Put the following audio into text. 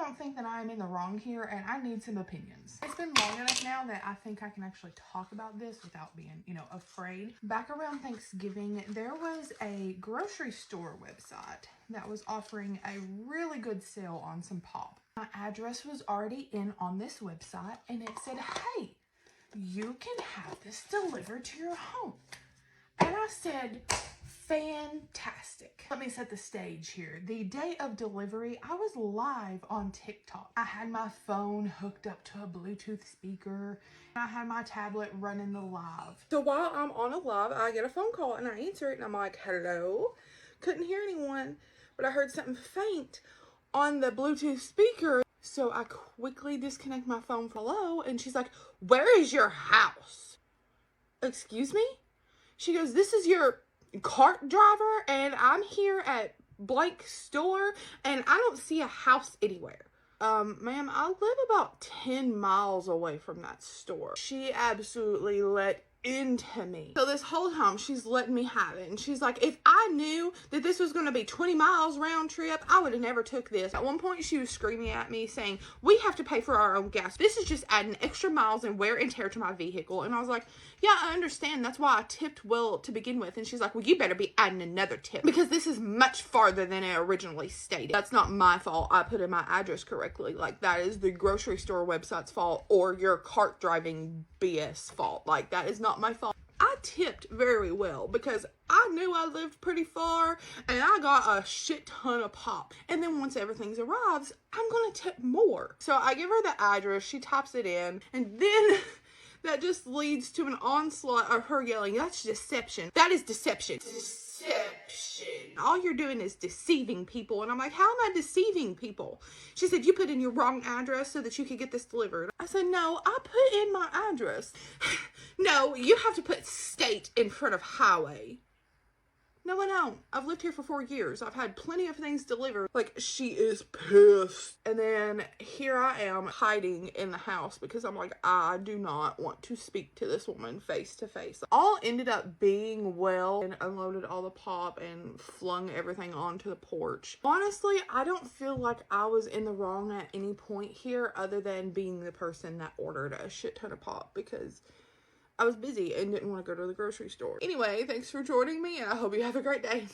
don't think that I'm in the wrong here, and I need some opinions. It's been long enough now that I think I can actually talk about this without being, afraid. Back around Thanksgiving, there was a grocery store website that was offering a really good sale on some pop. My address was already in on this website, and it said, hey, you can have this delivered to your home. And I said, fantastic. Let me set the stage here. The day of delivery, I was live on TikTok. I had my phone hooked up to a Bluetooth speaker. I had my tablet running the live. So while I'm on a live, I get a phone call and I answer it and I'm like, hello? Couldn't hear anyone, but I heard something faint on the Bluetooth speaker. So I quickly disconnect my phone from hello, and she's like, where is your house? Excuse me? She goes, this is your cart driver, and I'm here at blank store, and I don't see a house anywhere. Ma'am, I live about 10 miles away from that store. She absolutely let into me. So this whole time she's letting me have it, and she's like, if I knew that this was going to be 20 miles round trip, I would have never took this. At one point she was screaming at me saying, we have to pay for our own gas. This is just adding extra miles and wear and tear to my vehicle. And I was like, yeah, I understand. That's why I tipped well to begin with. And she's like, well, you better be adding another tip because this is much farther than it originally stated. That's not my fault. I put in my address correctly. Like, that is the grocery store website's fault or your cart driving BS fault. Like, that is not my fault. I tipped very well because I knew I lived pretty far and I got a shit ton of pop. And then once everything arrives, I'm going to tip more. So I give her the address, she types it in, and then that just leads to an onslaught of her yelling, that's deception. That is deception. Deception. All you're doing is deceiving people. And I'm like, how am I deceiving people? She said, you put in your wrong address so that you could get this delivered. I said, no, I put in my address. No, you have to put state in front of highway. No, I don't. I've lived here for 4 years. I've had plenty of things delivered. Like, she is pissed. And then here I am hiding in the house because I'm like, I do not want to speak to this woman face to face. All ended up being well, and unloaded all the pop and flung everything onto the porch. Honestly, I don't feel like I was in the wrong at any point here other than being the person that ordered a shit ton of pop because I was busy and didn't want to go to the grocery store. Anyway, thanks for joining me, and I hope you have a great day.